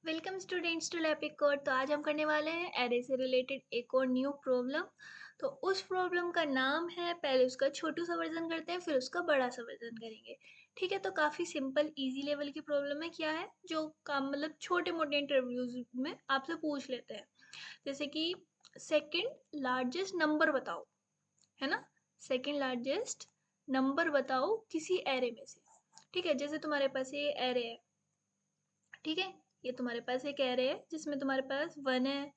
Welcome students to लैपिक code. तो आज हम करने वाले हैं एरे से रिलेटेड एक और न्यू प्रॉब्लम। तो उस प्रॉब्लम का नाम है, पहले उसका छोटू सा वर्जन करते हैं फिर उसका बड़ा सा वर्जन करेंगे। ठीक है, तो काफ़ी सिंपल इजी लेवल की प्रॉब्लम है। क्या है जो काम मतलब छोटे मोटे इंटरव्यूज में आपसे पूछ लेते हैं, जैसे कि सेकंड लार्जेस्ट नंबर बताओ, है ना। सेकंड लार्जेस्ट नंबर बताओ किसी एरे में से। ठीक है, जैसे तुम्हारे पास ये एरे है, ठीक है, ये तुम्हारे पास एक एरे है जिसमें तुम्हारे पास 1 है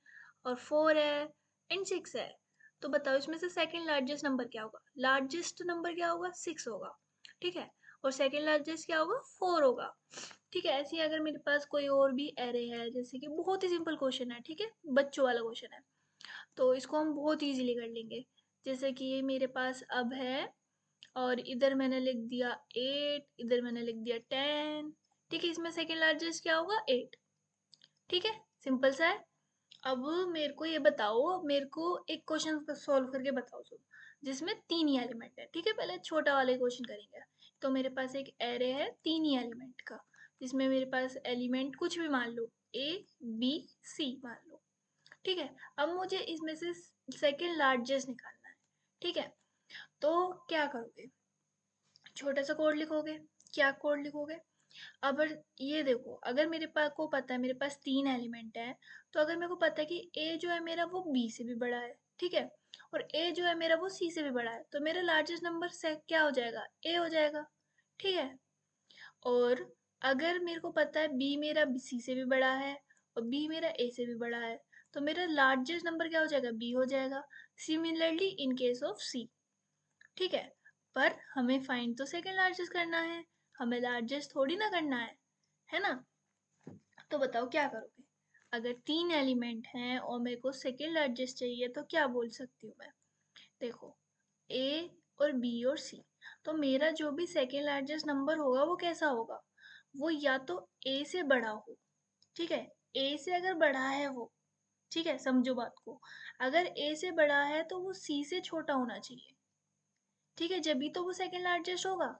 और 4 है एंड 6 है। तो बताओ इसमें से सेकंड लार्जेस्ट नंबर क्या होगा। लार्जेस्ट नंबर क्या होगा, 6 होगा। ठीक है, और सेकंड लार्जेस्ट क्या होगा, 4 होगा। ठीक है, ऐसे ही अगर मेरे पास कोई और भी एरे है, जैसे कि बहुत ही सिंपल क्वेश्चन है, ठीक है, बच्चों वाला क्वेश्चन है, तो इसको हम बहुत इजीली कर लेंगे। जैसे कि ये मेरे पास अब है और इधर मैंने लिख दिया 8, इधर मैंने लिख दिया 10। ठीक है, इसमें सेकंड लार्जेस्ट क्या होगा, 8। ठीक है, सिंपल सा है। अब मेरे को ये बताओ, मेरे को एक क्वेश्चन सॉल्व करके बताओ सब जिसमें 3 ही एलिमेंट है। ठीक है, पहले छोटा वाले क्वेश्चन करेंगे। तो मेरे पास एक एरे है 3 ही एलिमेंट का, जिसमें मेरे पास एलिमेंट कुछ भी मान लो, ए बी सी मान लो। ठीक है, अब मुझे इसमें से सेकंड लार्जेस्ट निकालना है। ठीक है, तो क्या करोगे, छोटा सा कोड लिखोगे। क्या कोड लिखोगे, अब ये देखो, अगर मेरे पास को पता है मेरे पास 3 एलिमेंट है, तो अगर मेरे को पता है कि ए जो है मेरा वो बी से भी बड़ा है, ठीक है, और ए जो है मेरा वो सी से भी बड़ा है, तो मेरा लार्जेस्ट नंबर से क्या हो जाएगा, ए हो जाएगा। ठीक है, और अगर मेरे को पता है बी मेरा सी से भी बड़ा है और बी मेरा ए से भी बड़ा है, तो मेरा लार्जेस्ट नंबर क्या हो जाएगा, बी हो जाएगा। सिमिलरली इन केस ऑफ सी। ठीक है, पर हमें फाइंड तो सेकंड लार्जेस्ट करना है, हमें लार्जेस्ट थोड़ी ना करना है ना। तो बताओ क्या करोगे, अगर 3 एलिमेंट हैं और मेरे को सेकंड लार्जेस्ट चाहिए तो क्या बोल सकती हूँ मैं। देखो, ए और बी और सी, तो मेरा जो भी सेकंड लार्जेस्ट नंबर होगा वो कैसा होगा, वो या तो ए से बड़ा हो। ठीक है, ए से अगर बड़ा है वो, ठीक है, समझो बात को, अगर ए से बड़ा है तो वो सी से छोटा होना चाहिए। ठीक है, जब भी तो वो सेकंड लार्जेस्ट होगा।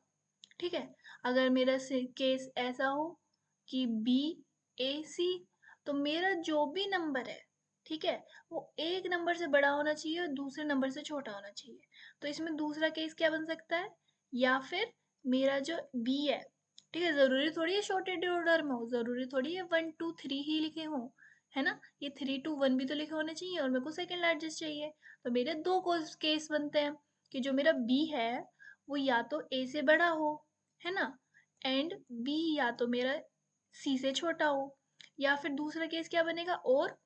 ठीक है, अगर मेरा केस ऐसा हो कि बी ए सी, तो मेरा जो भी नंबर है, ठीक है, वो एक नंबर से बड़ा होना चाहिए और दूसरे नंबर से छोटा होना चाहिए। तो इसमें दूसरा केस क्या बन सकता है, या फिर मेरा जो बी है, ठीक है, जरूरी थोड़ी है शॉर्टेड ऑर्डर में हो, जरूरी थोड़ी है 1 2 3 ही लिखे हों, है ना। ये 3 2 1 भी तो लिखे होने चाहिए और मेरे को सेकंड लार्जेस्ट चाहिए। तो मेरे दो केस बनते हैं कि जो मेरा बी है वो या तो ए से बड़ा हो, है ना, एंड बी या तो मेरा सी से छोटा हो, या फिर दूसरा केस क्या बनेगा, और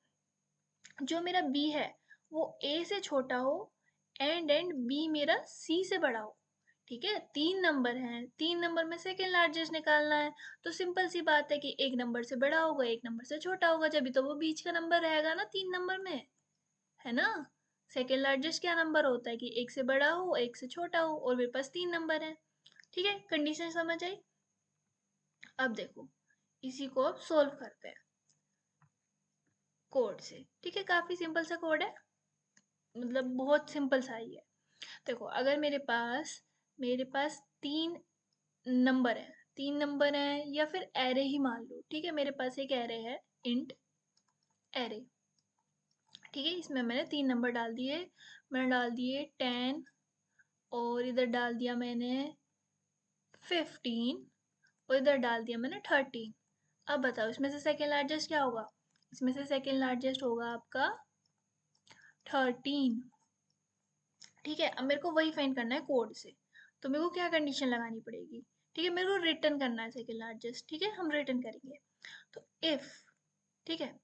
जो मेरा बी है वो ए से छोटा हो एंड बी मेरा सी से बड़ा हो। ठीक है, 3 नंबर हैं, 3 नंबर में सेकेंड लार्जेस्ट निकालना है। तो सिंपल सी बात है कि एक नंबर से बड़ा होगा एक नंबर से छोटा होगा, जब भी तो वो बीच का नंबर रहेगा ना 3 नंबर में, है ना। सेकेंड लार्जेस्ट क्या नंबर होता है कि एक से बड़ा हो एक से छोटा हो, और मेरे पास 3 नंबर है। ठीक है, कंडीशन समझ आई। अब देखो, इसी को अब सोल्व करते हैं कोड से। ठीक है, काफी सिंपल सा कोड है, मतलब बहुत सिंपल सा ही है। देखो, अगर मेरे पास 3 नंबर है, या फिर एरे ही मान लो। ठीक है, मेरे पास एक एरे है, इंट एरे। ठीक है, इसमें मैंने 3 नंबर डाल दिए, मैंने डाल दिए 10 और इधर डाल दिया मैंने 15 और इधर डाल दिया मैंने 13। अब बताओ इसमें से सेकेंड लार्जेस्ट क्या होगा, इसमें से सेकेंड लार्जेस्ट होगा आपका 13। ठीक है, अब मेरे को वही फाइंड करना है कोड से, तो मेरे को क्या कंडीशन लगानी पड़ेगी। ठीक है, मेरे को रिटर्न करना है सेकेंड लार्जेस्ट। ठीक है, हम रिटर्न करेंगे। तो इफ, ठीक है,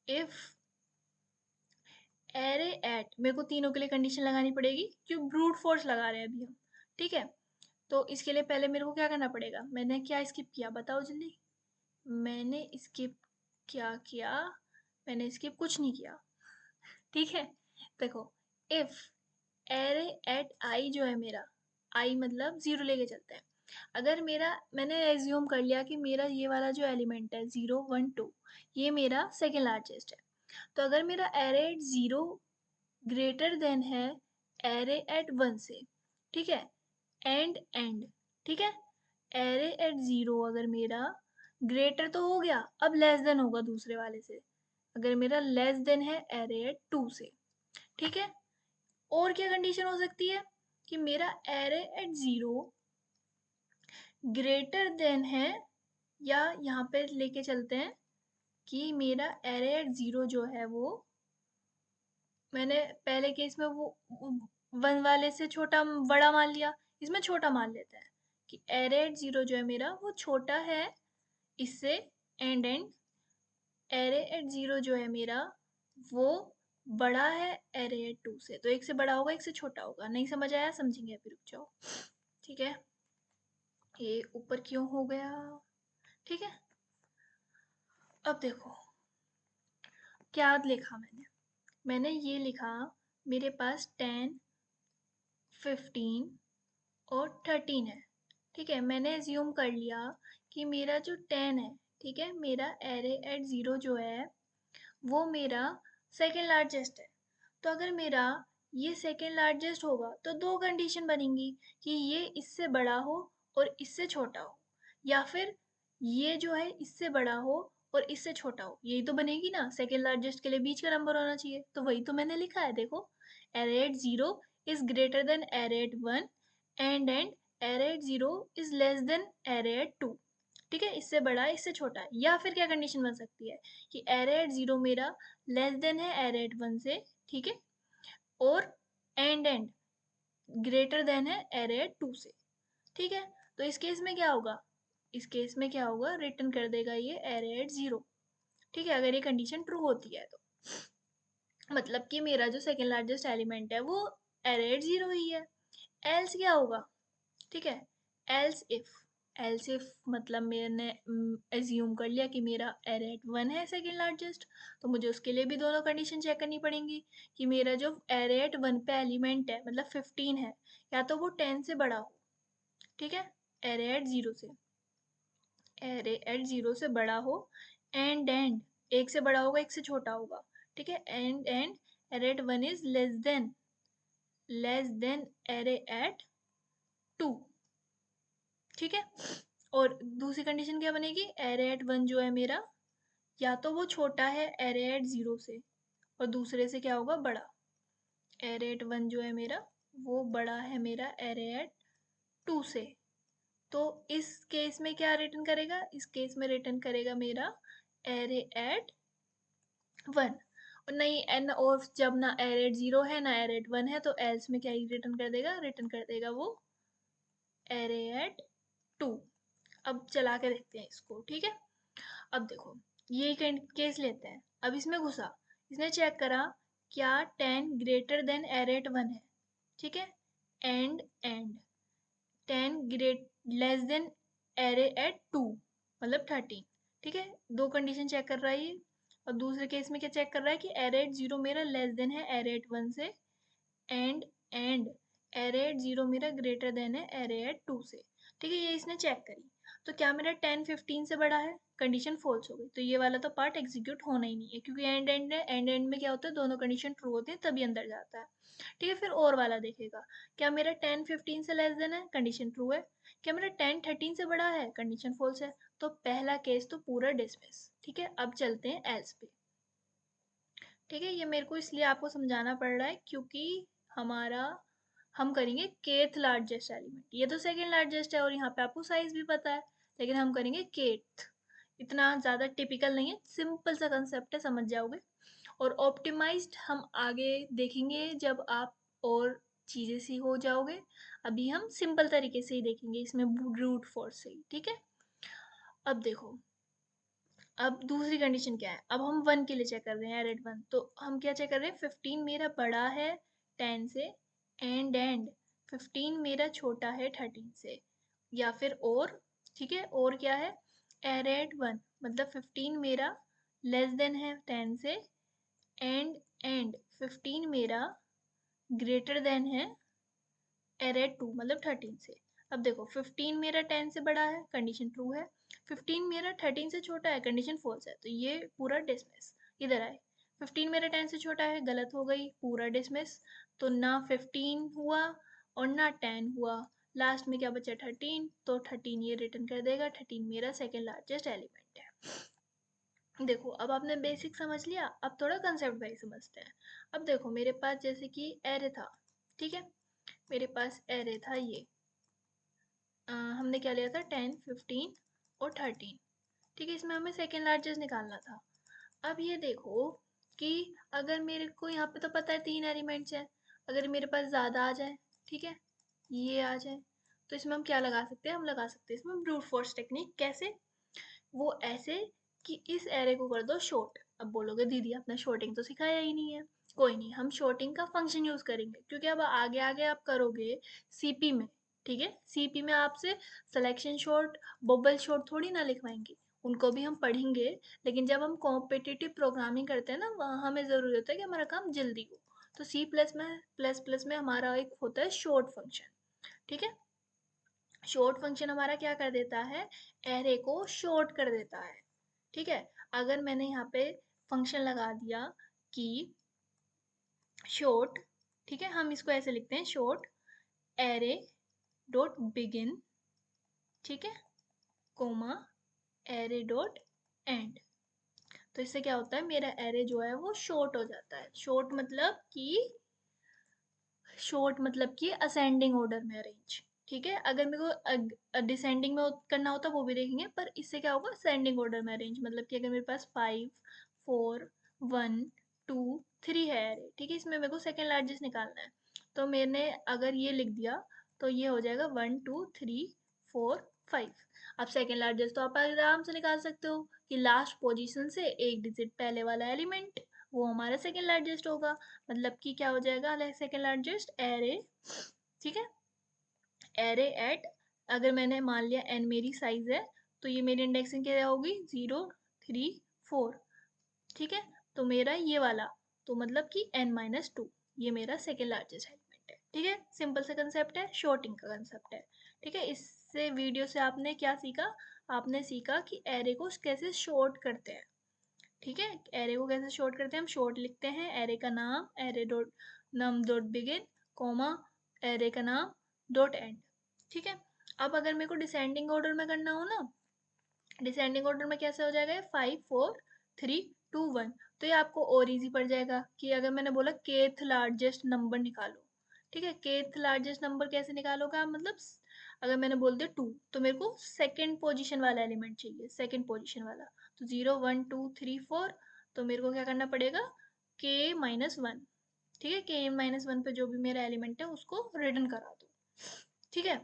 इफ एरे एट, मेरे को तीनों के लिए कंडीशन लगानी पड़ेगी क्यों, ब्रूट फोर्स लगा रहे हैं अभी हम। ठीक है, तो इसके लिए पहले मेरे को क्या करना पड़ेगा, मैंने क्या स्किप किया बताओ जल्दी। मैंने स्किप क्या किया, मैंने स्किप कुछ नहीं किया। ठीक है, देखो, इफ एरे एट आई जो है मेरा, आई मतलब 0 लेके चलते हैं। अगर मेरा, मैंने एज्यूम कर लिया कि मेरा ये वाला जो एलिमेंट है 0 1 2, ये मेरा सेकेंड लार्जेस्ट है। तो अगर मेरा एरे एट 0 ग्रेटर देन है एरे एट 1 से, ठीक है, एंड, ठीक है, एरे एट 0 अगर मेरा ग्रेटर तो हो गया, अब लेस देन होगा दूसरे वाले से। अगर मेरा लेस देन है एरे एट 2 से, ठीक है। और क्या कंडीशन हो सकती है कि मेरा एरे एट 0 ग्रेटर देन है, या यहाँ पे लेके चलते हैं कि मेरा एरे एट 0 जो है वो, मैंने पहले केस में वो 1 वाले से छोटा बड़ा मान लिया, इसमें छोटा मान लेते हैं कि एरे एट 0 जो है मेरा वो छोटा है इससे, एंड एरे एट 0 जो है मेरा वो बड़ा है एरे एट 2 से। तो एक से बड़ा होगा, एक से छोटा होगा। नहीं समझ आया? समझेंगे अभी, रुक जाओ। ठीक है, ये ऊपर क्यों हो गया? ठीक है, अब देखो क्या लिखा मैंने। मैंने ये लिखा, मेरे पास 10, 15 और 13 है। ठीक है, मैंने एज्यूम कर लिया कि मेरा जो 10 है, ठीक है, मेरा एरे एट 0 जो है वो मेरा सेकेंड लार्जेस्ट है। तो अगर मेरा ये सेकेंड लार्जेस्ट होगा तो दो कंडीशन बनेंगी कि ये इससे बड़ा हो और इससे छोटा हो, या फिर ये जो है इससे बड़ा हो और इससे छोटा हो। यही तो बनेगी ना, सेकेंड लार्जेस्ट के लिए बीच का नंबर होना चाहिए। तो वही तो मैंने लिखा है, देखो, aerate 0 is greater than aerate 1 and aerate 0 is less then aerate 2। ठीक है, इससे बड़ा है इससे छोटा है। या फिर क्या कंडीशन बन सकती है कि एरेट 0 मेरा लेस देन है एरेट 1 से, ठीक है, और एंड ग्रेटर देन है एरेट 2 से। ठीक है, तो इस केस में क्या होगा, इस केस में क्या होगा, रिटर्न कर देगा ये एरेट 0। ठीक है, अगर ये कंडीशन ट्रू होती है तो मतलब कि मेरा जो सेकेंड लार्जेस्ट एलिमेंट है वो एरेट 0 ही है। एल्स क्या होगा, ठीक है, एल्स इफ, एल्स इफ मतलब मैंने एज्यूम कर लिया कि मेरा एरेट 1 है सेकेंड लार्जेस्ट, तो मुझे उसके लिए भी दोनों कंडीशन चेक करनी पड़ेंगी कि मेरा जो एरेट 1 पे एलिमेंट है मतलब 15 है, या तो वो 10 से बड़ा हो, ठीक है, एरेट 0 से, एरे एट 0 से बड़ा हो, एंड एक से बड़ा होगा एक से छोटा होगा, ठीक है, and array at 1 is less than array at 2। ठीक है, और दूसरी कंडीशन क्या बनेगी, एरे एट 1 जो है मेरा या तो वो छोटा है एरे एट 0 से, और दूसरे से क्या होगा, बड़ा। एरे एट 1 जो है मेरा वो बड़ा है मेरा एरे एट 2 से। तो इस केस में क्या रिटर्न करेगा, इस केस में रिटर्न करेगा मेरा एरे एट 1। और नहीं एन, और जब ना एरे एट 0 है ना एरे एट 1 है, तो एल्स में क्या ही रिटर्न कर देगा, रिटर्न कर देगा वो एरे एट 2। अब चला के देखते हैं इसको, ठीक है। अब देखो, ये केस लेते हैं, अब इसमें घुसा, इसने चेक करा क्या 10 ग्रेटर देन एरेट 1 है, ठीक है, and 10 great less than array at 2 मतलब 13। ठीक है, दो कंडीशन चेक कर रहा है ये। और दूसरे केस में क्या चेक कर रहा है कि एरे एट 0 मेरा लेस देन है एरे एट 1 से, एंड एरे एट 0 मेरा ग्रेटर देन है एरे एट 2 से। ठीक है, ये इसने चेक करी। तो क्या मेरा 10 15 से बड़ा है, कंडीशन फॉल्स हो गई, तो ये वाला तो पार्ट एग्जीक्यूट होना ही नहीं है, क्योंकि एंड में क्या होता है, दोनों कंडीशन ट्रू होती है तभी अंदर जाता है। ठीक है, फिर और वाला देखेगा, क्या मेरा 10 15 से लेस देन है, कंडीशन ट्रू है। क्या मेरा 10 13 से बड़ा है, कंडीशन फॉल्स है। तो पहला केस तो पूरा डिसमिस। ठीक है, अब चलते हैं एल्स पे। ठीक है, ये मेरे को इसलिए आपको समझाना पड़ रहा है क्योंकि हमारा, हम करेंगे केथ लार्जेस्ट एलिमेंट, ये तो सेकेंड लार्जेस्ट है और यहाँ पे आपको साइज भी पता है, लेकिन हम करेंगे केथ। इतना ज़्यादा टिपिकल नहीं है, सिंपल सा कंसेप्ट है, समझ जाओगे। और ऑप्टिमाइज्ड हम आगे देखेंगे जब आप और चीज़ें सी हो जाओगे। अभी हम सिंपल तरीके से ही देखेंगे, इसमें ब्रूट फोर्स से ही। ठीक है, अब देखो, अब दूसरी कंडीशन क्या है, अब हम 1 के लिए चेक कर रहे हैं, एरेट 1। तो हम क्या चेक कर रहे हैं, 15 मेरा बड़ा है 10 से, एंड 15 मेरा छोटा है 13 से, या फिर और, ठीक है, और क्या है, एरेट 1 मतलब 15 मेरा लेस देन है 10 से, एंड 15 मेरा ग्रेटर देन है एरेट 2 मतलब 13 से। अब देखो, 15 मेरा 10 से बड़ा है, कंडीशन ट्रू है। 15 मेरा 13 से छोटा है, कंडीशन फॉल्स है, तो ये पूरा डिसमिस। इधर आए, 15 मेरा 10 से छोटा है, गलत हो गई, पूरा डिसमिस। तो ना 15 हुआ और ना 10 हुआ, लास्ट में क्या बचा, 13। तो 13 ये रिटर्न कर देगा, 13 मेरा सेकेंड लार्जेस्ट एलिमेंट देखो अब आपने बेसिक समझ लिया, अब थोड़ा कंसेप्ट वाइज समझते हैं। अब देखो मेरे पास जैसे कि एरे था, ठीक है, मेरे पास एरे था ये, हमने क्या लिया था 10, 15 और 13, ठीक है, इसमें हमें सेकेंड लार्जेस्ट निकालना था। अब ये देखो कि अगर मेरे को यहाँ पे तो पता है 3 एलिमेंट्स हैं, अगर मेरे पास ज़्यादा आ जाए, ठीक है, ये आ जाए, तो इसमें हम क्या लगा सकते हैं, हम लगा सकते हैं इसमें ब्रूट फोर्स टेक्निक। कैसे? वो ऐसे कि इस एरे को कर दो शॉर्ट। अब बोलोगे दीदी आपने शॉर्टिंग तो सिखाया ही नहीं है। कोई नहीं, हम शॉर्टिंग का फंक्शन यूज करेंगे, क्योंकि अब आगे आगे आप करोगे सीपी में, ठीक है, सीपी में आपसे सिलेक्शन शॉर्ट, बबल शॉर्ट थोड़ी ना लिखवाएंगे, उनको भी हम पढ़ेंगे। लेकिन जब हम कॉम्पिटिटिव प्रोग्रामिंग करते हैं ना, वहाँ हमें ज़रूरी होता है कि हमारा काम जल्दी हो। तो सी प्लस में हमारा एक होता है शॉर्ट फंक्शन, ठीक है। शॉर्ट फंक्शन हमारा क्या कर देता है, एरे को शॉर्ट कर देता है, ठीक है। अगर मैंने यहाँ पे फंक्शन लगा दिया कि शॉर्ट, ठीक है, हम इसको ऐसे लिखते हैं शॉर्ट एरे डॉट बिगिन, ठीक है, कोमा एरे डॉट एंड। तो इससे क्या होता है, मेरा एरे जो है वो शॉर्ट हो जाता है। शॉर्ट मतलब कि असेंडिंग ऑर्डर में अरेंज, ठीक है। अगर मेरे को डिसेंडिंग में करना होता वो भी देखेंगे, पर इससे क्या होगा, असेंडिंग ऑर्डर में अरेंज, मतलब कि अगर मेरे पास 5, 4, 1, 2, 3 है array, ठीक है, इसमें मेरे को सेकेंड लार्जेस्ट निकालना है। तो मैंने अगर ये लिख दिया तो ये हो जाएगा 1, 2, 3, 4, 5। अब सेकेंड लार्जेस्ट तो आप आराम से निकाल सकते हो कि लास्ट पोजीशन से एक डिजिट पहले वाला एलिमेंट, वो हमारा सेकेंड लार्जेस्ट होगा। मतलब कि क्या हो जाएगा सेकेंड लार्जेस्ट एरे, ठीक है, एरे एट, अगर मैंने मान लिया एन मेरी साइज है, तो ये मेरी इंडेक्सिंग क्या होगी 0, 3, 4, ठीक है। तो मेरा ये वाला, तो मतलब कि n-2, ये मेरा सेकेंड लार्जेस्ट एलिमेंट है, ठीक है। सिंपल सा कंसेप्ट है, शॉर्टिंग का कंसेप्ट है, ठीक है। इससे वीडियो से आपने क्या सीखा, आपने सीखा कि एरे को कैसे शॉर्ट करते हैं, ठीक है। एरे को कैसे शॉर्ट करते हैं, हम शॉर्ट लिखते हैं एरे का नाम, array dot num dot begin, comma array का नाम डॉट एंड, ठीक है। अब अगर मेरे को डिसेंडिंग ऑर्डर में करना हो ना, डिसेंडिंग ऑर्डर में कैसे हो जाएगा, 5, 4, 3, 2, 1। तो ये आपको और इजी पड़ जाएगा कि अगर मैंने बोला केथ लार्जेस्ट नंबर निकालो, ठीक है, केथ लार्जेस्ट नंबर कैसे निकालोगे आप, मतलब अगर मैंने बोल दिया 2, तो मेरे को सेकंड पोजीशन वाला एलिमेंट चाहिए, सेकंड पोजीशन वाला। तो 0, 1, 2, 3, 4, तो मेरे को क्या करना पड़ेगा, k-1, ठीक है, k-1 पे जो भी मेरा एलिमेंट है उसको रिटर्न करा दो, ठीक है।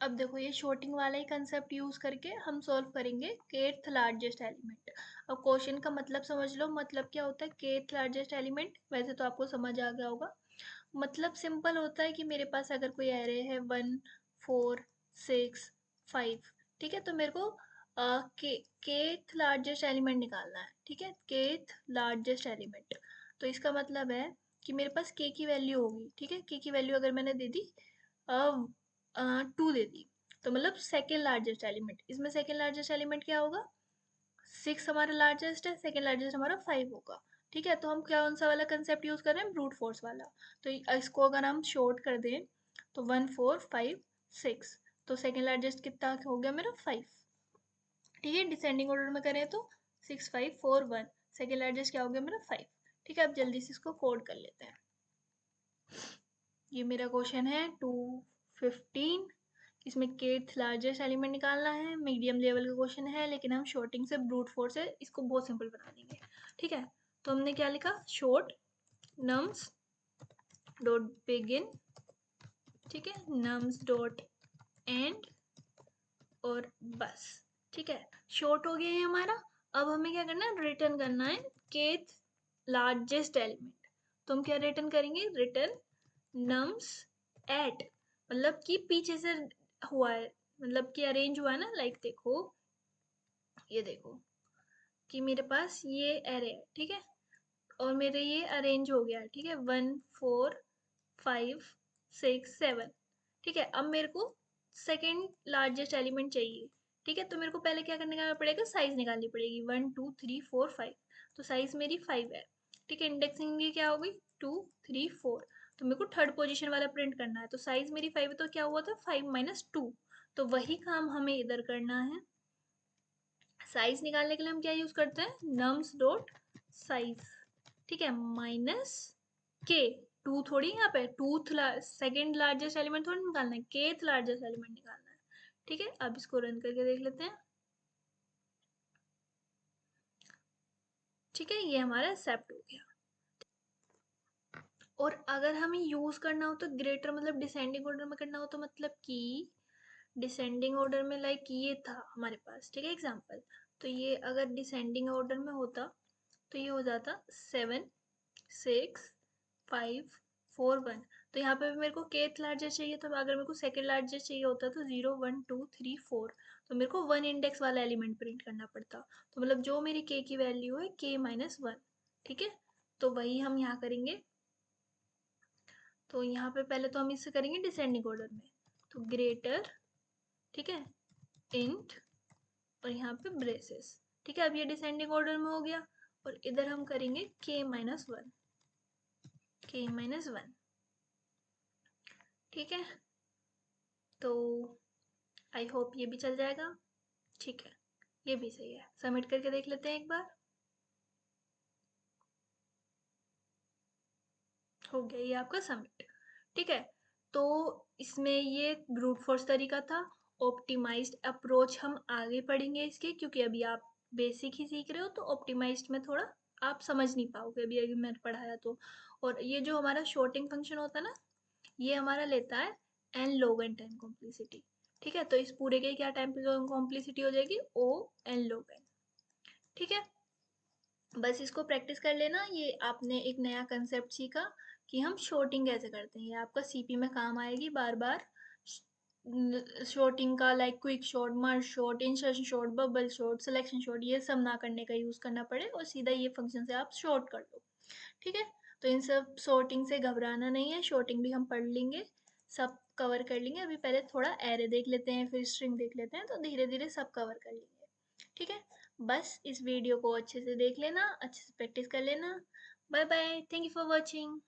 अब देखो ये शॉर्टिंग वाला ही कंसेप्ट यूज करके हम सॉल्व करेंगे केथ लार्जेस्ट एलिमेंट। अब क्वेश्चन का मतलब समझ लो, मतलब क्या होता है केथ लार्जेस्ट एलिमेंट, वैसे तो आपको समझ आ गया होगा। मतलब सिंपल होता है कि मेरे पास अगर कोई एरे है 1, 4, 6, 5, ठीक है, तो मेरे को केथ लार्जेस्ट एलिमेंट निकालना है, ठीक है, केथ लार्जेस्ट एलिमेंट। तो इसका मतलब है कि मेरे पास के की वैल्यू होगी, ठीक है, के की वैल्यू अगर मैंने दे दी 2 दे दी, तो मतलब सेकेंड लार्जेस्ट एलिमेंट, इसमें सेकेंड लार्जेस्ट एलिमेंट क्या होगा, 6 हमारा लार्जेस्ट है, सेकेंड लार्जेस्ट हमारा 5 होगा, ठीक है। तो हम कौन सा वाला कंसेप्ट यूज कर रहे हैं, ब्रूट फोर्स वाला। तो इसको अगर हम शॉर्ट कर दें तो 1, 4, 5, 6, तो सेकेंड लार्जेस्ट कितना हो गया मेरा 5, ठीक है। डिसेंडिंग ऑर्डर में करें तो 6, 5, 4, 1, सेकेंड लार्जेस्ट क्या हो गया मेरा 5, ठीक है। अब जल्दी से इसको कोड कर लेते हैं। ये मेरा क्वेश्चन है 215, इसमें केथ लार्जेस्ट एलिमेंट निकालना है, मीडियम लेवल का क्वेश्चन है, लेकिन हम शॉर्टिंग से ब्रूट फोर्स से इसको बहुत सिंपल बना देंगे, ठीक है। तो हमने क्या लिखा, शॉर्ट नम्स डॉट बिगिन, ठीक है, नम्स डॉट एंड, और बस, ठीक है, शॉर्ट हो गया है हमारा। अब हमें क्या करना है, रिटर्न करना है केथ लार्जेस्ट एलिमेंट। तो हम क्या रिटर्न करेंगे, रिटर्न नम्स एट, मतलब कि पीछे से हुआ है, मतलब कि अरेंज हुआ है ना, लाइक देखो, ये देखो कि मेरे पास ये एरे है, ठीक है, और मेरे ये अरेंज हो गया है, ठीक है, 1, 4, 5, 6, 7, ठीक है। अब मेरे को सेकेंड लार्जेस्ट एलिमेंट चाहिए, ठीक है, तो मेरे को पहले क्या करने का पड़ेगा, साइज निकालनी पड़ेगी, 1, 2, 3, 4, 5, तो साइज मेरी 5 है, ठीक है। इंडेक्सिंग भी क्या होगी 2, 3, 4, तो मेरे को थर्ड पोजीशन वाला प्रिंट करना है, तो साइज मेरी 5 है, तो क्या हुआ था 5 - 2, तो वही काम हमें इधर करना है। साइज निकालने के लिए हम क्या यूज करते हैं, नम्स डॉट साइज, ठीक है, माइनस के। टू थोड़ी यहाँ पे टूथ सेकेंड लार्जेस्ट एलिमेंट थोड़ी निकालना है, केथ लार्जेस्ट एलिमेंट निकालना है। ठीक है, अब इसको रन करके देख लेते हैं। ठीक है, ये हमारा एक्सेप्ट हो गया। और अगर हमें यूज करना हो तो ग्रेटर मतलब डिसेंडिंग ऑर्डर में करना हो तो मतलब कि डिसेंडिंग ऑर्डर में लाइक ये था हमारे पास, ठीक है एग्जांपल। तो ये अगर डिसेंडिंग ऑर्डर में होता तो ये हो जाता 7 6 5 4 1। तो यहाँ पे भी मेरे को केथ लार्जेस्ट चाहिए था, अगर मेरे को सेकंड लार्जेस्ट चाहिए होता तो 0 1 2 3 4, तो मेरे को 1 इंडेक्स वाला एलिमेंट प्रिंट करना पड़ता। तो मतलब जो मेरी के की वैल्यू है k-1, ठीक है। तो वही हम यहाँ करेंगे। तो यहाँ पे पहले तो हम इससे करेंगे डिसेंडिंग ऑर्डर में, तो ग्रेटर, ठीक है, इंट, और यहाँ पे ब्रेसेस। ठीक है, अब ये डिसेंडिंग ऑर्डर में हो गया। और इधर हम करेंगे k-1, k-1, ठीक है। तो आई होप ये भी चल जाएगा। ठीक है, ये भी सही है, सबमिट करके देख लेते हैं एक बार। हो गया ये आपका सबमिट। ठीक है, तो इसमें ये ब्रूट फोर्स तरीका था। ऑप्टिमाइज्ड अप्रोच हम आगे पढ़ेंगे इसके, क्योंकि अभी आप बेसिक ही सीख रहे हो, तो ऑप्टिमाइज्ड में थोड़ा आप समझ नहीं पाओगे अभी अभी मैंने पढ़ाया तो। और ये जो हमारा शॉर्टिंग फंक्शन होता है ना, ये हमारा लेता है n log n time complexity. ठीक है, तो इस पूरे के क्या टाइम कॉम्प्लेक्सिटी हो जाएगी, ओ एन log n। ठीक है, बस इसको प्रैक्टिस कर लेना। ये आपने एक नया कंसेप्ट सीखा कि हम शॉर्टिंग कैसे करते हैं, ये आपका सीपी में काम आएगी बार बार। शॉर्टिंग का like quick sort, merge sort, insertion sort, bubble sort, selection sort, ये सब ना करने का यूज करना पड़े और सीधा ये फंक्शन से आप शॉर्ट कर लो। ठीक है, तो इन सब शॉर्टिंग से घबराना नहीं है, शॉर्टिंग भी हम पढ़ लेंगे, सब कवर कर लेंगे। अभी पहले थोड़ा एरे देख लेते हैं, फिर स्ट्रिंग देख लेते हैं, तो धीरे धीरे सब कवर कर लेंगे। ठीक है, बस इस वीडियो को अच्छे से देख लेना, अच्छे से प्रैक्टिस कर लेना। Bye bye, thank you for watching.